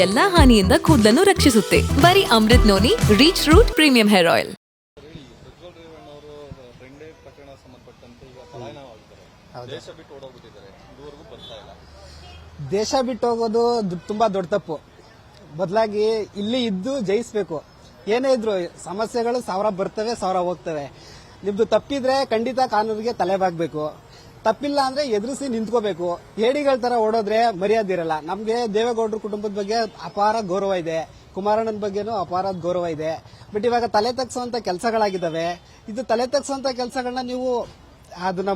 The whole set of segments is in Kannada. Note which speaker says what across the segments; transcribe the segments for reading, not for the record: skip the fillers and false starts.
Speaker 1: ಎಲ್ಲಾ ಹಾನಿಯಿಂದ ಕೂದಲನ್ನು ರಕ್ಷಿಸುತ್ತೆ. ಬರೀ Amrut noni reach root premium hair oil.
Speaker 2: ದೇಶ ಬಿಟ್ಟು ಹೋಗೋದು ತುಂಬಾ ದೊಡ್ಡ ತಪ್ಪು. ಬದಲಾಗಿ ಇಲ್ಲಿ ಇದ್ದು ಜಯಿಸಬೇಕು. ಏನೇ ಇದ್ರು ಸಮಸ್ಯೆಗಳು 1000 ಬರ್ತವೆ, 1000 ಹೋಗ್ತವೆ. ನಿಮ್ದು ತಪ್ಪಿದ್ರೆ ಖಂಡಿತ ಕಾನೂನಿಗೆ ತಲೆಬಾಗಬೇಕು. ತಪ್ಪಿಲ್ಲ ಅಂದ್ರೆ ಎದುರಿಸಿ ನಿಂತ್ಕೋಬೇಕು. ಹೇಡಿಗಳ ತರ ಓಡೋದ್ರೆ ಮರ್ಯಾದೆ ಇರಲ್ಲ. ನಮ್ಗೆ ದೇವೇಗೌಡರ ಕುಟುಂಬದ ಬಗ್ಗೆ ಅಪಾರ ಗೌರವ ಇದೆ, ಕುಮಾರಣ್ಣನ ಬಗ್ಗೆನೂ ಅಪಾರ ಗೌರವ ಇದೆ. ಬಟ್ ಇವಾಗ ತಲೆ ತಗ್ಸುವಂತ ಕೆಲಸಗಳಾಗಿದ್ದಾವೆ. ಇದು ತಲೆ ತಗ್ಸುವಂತ ಕೆಲಸಗಳನ್ನ ನೀವು ಅದನ್ನ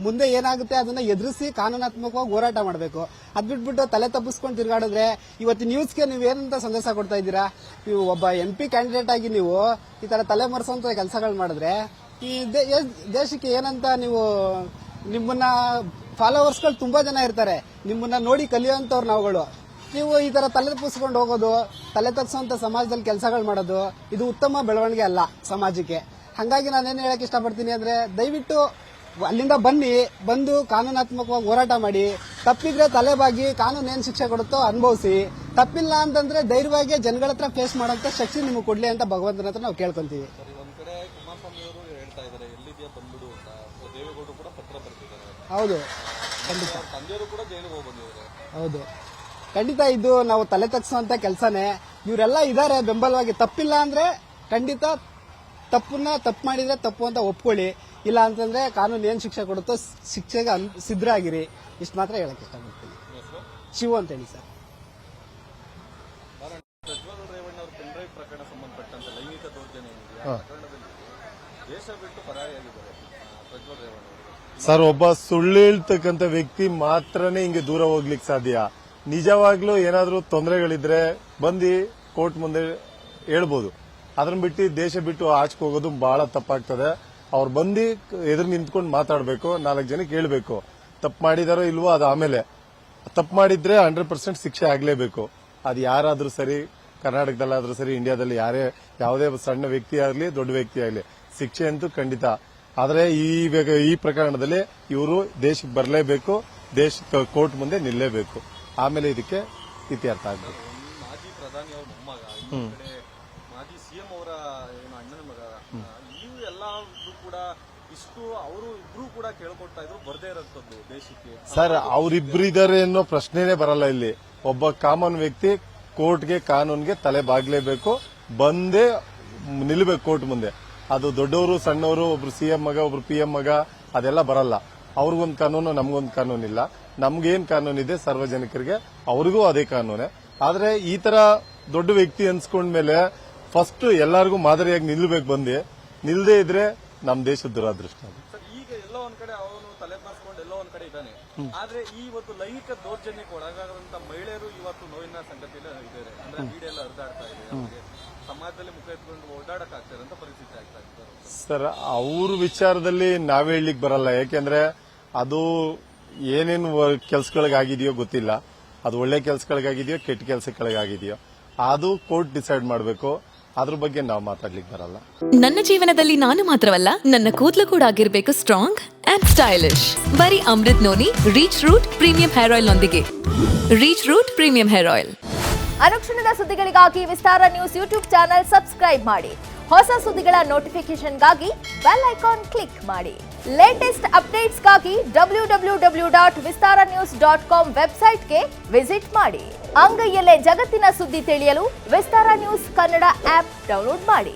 Speaker 2: ಮುಂದೆ ಏನಾಗುತ್ತೆ ಅದನ್ನ ಎದುರಿಸಿ ಕಾನೂನಾತ್ಮಕವಾಗಿ ಹೋರಾಟ ಮಾಡಬೇಕು. ಅದ್ ಬಿಟ್ಬಿಟ್ಟು ತಲೆ ತಪ್ಪಿಸ್ಕೊಂಡು ತಿರುಗಾಡಿದ್ರೆ ಇವತ್ತು ನ್ಯೂಸ್ಗೆ ನೀವು ಏನಂತ ಸಂದೇಶ ಕೊಡ್ತಾ ಇದ್ದೀರಾ? ನೀವು ಒಬ್ಬ MP ಕ್ಯಾಂಡಿಡೇಟ್ ಆಗಿ ನೀವು ಈ ತರ ತಲೆ ಮರೆಸುವಂತ ಕೆಲಸಗಳು ಮಾಡಿದ್ರೆ ಈ ದೇಶಕ್ಕೆ ಏನಂತ ನೀವು ನಿಮ್ಮನ್ನ ಫಾಲೋವರ್ಸ್ಗಳು ತುಂಬಾ ಜನ ಇರ್ತಾರೆ. ನಿಮ್ಮನ್ನ ನೋಡಿ ಕಲಿಯುವಂತವ್ರು ನಾವುಗಳು. ನೀವು ಈ ತರ ತಲೆ ತಪ್ಪಿಸ್ಕೊಂಡು ಹೋಗೋದು, ತಲೆ ತಗ್ಸುವಂತ ಸಮಾಜದಲ್ಲಿ ಕೆಲಸಗಳು ಮಾಡೋದು ಇದು ಉತ್ತಮ ಬೆಳವಣಿಗೆ ಅಲ್ಲ ಸಮಾಜಕ್ಕೆ. ಹಾಗಾಗಿ ನಾನೇನು ಹೇಳಕ್ ಇಷ್ಟಪಡ್ತೀನಿ ಅಂದ್ರೆ ದಯವಿಟ್ಟು ಅಲ್ಲಿಂದ ಬಂದು ಕಾನೂನಾತ್ಮಕವಾಗಿ ಹೋರಾಟ ಮಾಡಿ. ತಪ್ಪಿದ್ರೆ ತಲೆಬಾಗಿ ಕಾನೂನು ಏನ್ ಶಿಕ್ಷೆ ಕೊಡುತ್ತೋ ಅನುಭವಿಸಿ. ತಪ್ಪಿಲ್ಲ ಅಂತಂದ್ರೆ ಧೈರ್ಯವಾಗಿ ಜನಗಳ ಹತ್ರ ಫೇಸ್ ಮಾಡೋಂತ ಶಕ್ತಿ ನಿಮಗೆ ಕೊಡ್ಲಿ ಅಂತ ಭಗವಂತನ ಹತ್ರ ನಾವು ಕೇಳ್ಕೊಂತೀವಿ. ಹೌದು, ಖಂಡಿತ. ಹೌದು, ಖಂಡಿತ ಇದು ನಾವು ತಲೆ ತಗ್ಸುವಂತ ಕೆಲಸನೇ. ಇವರೆಲ್ಲ ಇದಾರೆ ಬೆಂಬಲವಾಗಿ. ತಪ್ಪಿಲ್ಲ ಅಂದ್ರೆ ಖಂಡಿತ ತಪ್ಪು ಮಾಡಿದ್ರೆ ತಪ್ಪು ಅಂತ ಒಪ್ಕೊಳ್ಳಿ. ಇಲ್ಲ ಅಂತಂದ್ರೆ ಕಾನೂನು ಏನ್ ಶಿಕ್ಷೆ ಕೊಡುತ್ತೋ ಶಿಕ್ಷೆಗೆ ಸಿದ್ಧರಾಗಿರಿ. ಇಷ್ಟು ಮಾತ್ರ ಹೇಳಕ್ ಇಷ್ಟಪಡ್ತೀನಿ. ಶಿವು ಅಂತ ಹೇಳಿ ಸರ್.
Speaker 3: ಸರ್, ಒಬ್ಬ ಸುಳ್ಳು ಹೇಳ್ತಕ್ಕಂಥ ವ್ಯಕ್ತಿ ಮಾತ್ರನೇ ಹಿಂಗೆ ದೂರ ಹೋಗ್ಲಿಕ್ಕೆ ಸಾಧ್ಯ. ನಿಜವಾಗ್ಲೂ ಏನಾದ್ರೂ ತೊಂದರೆಗಳಿದ್ರೆ ಬಂದು ಕೋರ್ಟ್ ಮುಂದೆ ಹೇಳ್ಬೋದು. ಅದನ್ನ ಬಿಟ್ಟು ದೇಶ ಬಿಟ್ಟು ಆಚೆಗೆ ಹೋಗೋದು ಬಹಳ ತಪ್ಪಾಗ್ತದೆ. ಅವ್ರು ಬಂದು ಎದುರು ನಿಂತ್ಕೊಂಡು ಮಾತಾಡಬೇಕು, 4 ಜನಕ್ಕೆ ಹೇಳ್ಬೇಕು ತಪ್ಪು ಮಾಡಿದಾರೋ ಇಲ್ವೋ. ಅದು ಆಮೇಲೆ ತಪ್ಪು ಮಾಡಿದ್ರೆ 100% ಶಿಕ್ಷೆ ಆಗ್ಲೇಬೇಕು. ಅದು ಯಾರಾದ್ರೂ ಸರಿ, ಕರ್ನಾಟಕದಲ್ಲಾದ್ರೂ ಸರಿ, ಇಂಡಿಯಾದಲ್ಲಿ ಯಾವುದೇ ಸಣ್ಣ ವ್ಯಕ್ತಿ ಆಗಲಿ ದೊಡ್ಡ ವ್ಯಕ್ತಿ ಆಗಲಿ ಶಿಕ್ಷೆ ಅಂತೂ ಖಂಡಿತ. ಆದ್ರೆ ಈ ಪ್ರಕರಣದಲ್ಲಿ ಇವರು ದೇಶಕ್ಕೆ ಬರಲೇಬೇಕು, ದೇಶ ಕೋರ್ಟ್ ಮುಂದೆ ನಿಲ್ಲೇಬೇಕು. ಆಮೇಲೆ ಇದಕ್ಕೆ ಇತ್ಯರ್ಥ ಆಗಬೇಕು.
Speaker 4: ಮಾಜಿ ಪ್ರಧಾನಿ ಅವ್ರ ಮೊಮ್ಮಗ, ಮಾಜಿ CM ಅವರ ಅಣ್ಣನ ಮಗ, ಇವು ಎಲ್ಲ ಕೂಡ ಇಷ್ಟು ಅವರು ಇಬ್ರು ಕೂಡ ಕೇಳ್ಕೊಡ್ತಾ ಇದ್ರು ಬರ್ದೇ ಇರೋಂಥದ್ದು ದೇಶಕ್ಕೆ.
Speaker 3: ಸರ್, ಅವರಿಬ್ರು ಇದಾರೆ ಅನ್ನೋ ಪ್ರಶ್ನೆನೇ ಬರಲ್ಲ ಇಲ್ಲಿ. ಒಬ್ಬ ಕಾಮನ್ ವ್ಯಕ್ತಿ ಕೋರ್ಟ್ಗೆ ಕಾನೂನ್ಗೆ ತಲೆ ಬಾಗ್ಲೇಬೇಕು, ಬಂದೇ ನಿಲ್ಬೇಕು ಕೋರ್ಟ್ ಮುಂದೆ. ಅದು ದೊಡ್ಡವರು ಸಣ್ಣವರು, ಒಬ್ರು CM ಮಗ, ಒಬ್ರು PM ಮಗ ಅದೆಲ್ಲ ಬರಲ್ಲ. ಅವ್ರಿಗೊಂದು ಕಾನೂನು, ನಮ್ಗೊಂದು ಕಾನೂನು ಇಲ್ಲ. ನಮ್ಗೇನ್ ಕಾನೂನಿದೆ ಸಾರ್ವಜನಿಕರಿಗೆ ಅವ್ರಿಗೂ ಅದೇ ಕಾನೂನೆ. ಆದ್ರೆ ಈ ತರ ದೊಡ್ಡ ವ್ಯಕ್ತಿ ಅನ್ಸ್ಕೊಂಡ್ಮೇಲೆ ಫಸ್ಟ್ ಎಲ್ಲರಿಗೂ ಮಾದರಿಯಾಗಿ ನಿಲ್ಬೇಕು. ನಿಲ್ದೇ ಇದ್ರೆ ನಮ್ ದೇಶದ ದುರಾದೃಷ್ಟ.
Speaker 4: ಈಗ ಎಲ್ಲೋ ಒಂದ್ ಕಡೆ ಅವನು ತಲೆ ಬಾರಿಸ್ಕೊಂಡು ಎಲ್ಲೋ ಒಂದ್ ಕಡೆ ಇದ್ದಾನೆ. ಆದ್ರೆ ಇವತ್ತು ಲೈಂಗಿಕ ದೌರ್ಜನ್ಯಕ್ಕೆ ಒಳಗಾದಂತ ಮಹಿಳೆಯರು ಇವತ್ತು ನೋವಿನ ಸಂಗತಿಯಲ್ಲಿ ಇದ್ದಾರೆ. ಅಂದ್ರೆ ಮೀಡಿಯಾ ಎಲ್ಲ ಹರಿದಾಡ್ತಾ ಇದೆ, ಸಮಾಜದಲ್ಲಿ ಮುಖ ಎತ್ಕೊಂಡು ಓಡಾಡಕ್ ಆಗ್ತಾರೆ ಅಂತ ಪರಿಸ್ಥಿತಿ ಆಗ್ತಾ ಇದ್ದಾರೆ.
Speaker 3: ಸರ್, ಅವ್ರ ವಿಚಾರದಲ್ಲಿ ನಾವೇ ಹೇಳಲಿಕ್ಕೆ ಬರಲ್ಲ. ಯಾಕೆಂದ್ರೆ ಅದು ಏನೇನು ಕೆಲ್ಸಗಳಿಗಾಗಿದೆಯೋ ಗೊತ್ತಿಲ್ಲ. ಅದು ಒಳ್ಳೆ ಕೆಲ್ಸಗಳಿಗಾಗಿದೆಯೋ ಕೆಟ್ಟ ಕೆಲ್ಸಗಳಿಗಾಗಿದೆಯೋ ಅದು ಕೋರ್ಟ್ ಡಿಸೈಡ್ ಮಾಡಬೇಕು. ಅದ್ರ ಬಗ್ಗೆ ನಾವು ಮಾತಾಡ್ಲಿಕ್ಕೆ ಬರಲ್ಲ.
Speaker 1: ನನ್ನ ಜೀವನದಲ್ಲಿ ನಾನು ಮಾತ್ರವಲ್ಲ, ನನ್ನ ಕೂದಲು ಕೂಡ ಆಗಿರ್ಬೇಕು ಸ್ಟ್ರಾಂಗ್ ಅಂಡ್ ಸ್ಟೈಲಿಶ್. ಬರೀ Amrut noni reach root premium hair oil ನೊಂದಿಗೆ. Reach root premium hair oil.
Speaker 5: ಅನುಕ್ಷಣದ ಸುದ್ದಿಗಳಿಗಾಗಿ Vistara news YouTube channel subscribe ಮಾಡಿ. ಹೊಸ ಸುದ್ದಿಗಳ ನೋಟಿಫಿಕೇಶನ್ಗಾಗಿ ಬೆಲ್ ಐಕಾನ್ ಕ್ಲಿಕ್ ಮಾಡಿ. ಲೇಟೆಸ್ಟ್ ಅಪ್ಡೇಟ್ಸ್ಗಾಗಿ www.vistaranews.com ವೆಬ್ಸೈಟ್ಗೆ ವಿಸಿಟ್ ಮಾಡಿ. ಅಂಗೈಯಲ್ಲೇ ಜಗತ್ತಿನ ಸುದ್ದಿ ತಿಳಿಯಲು Vistara news Kannada app download ಮಾಡಿ.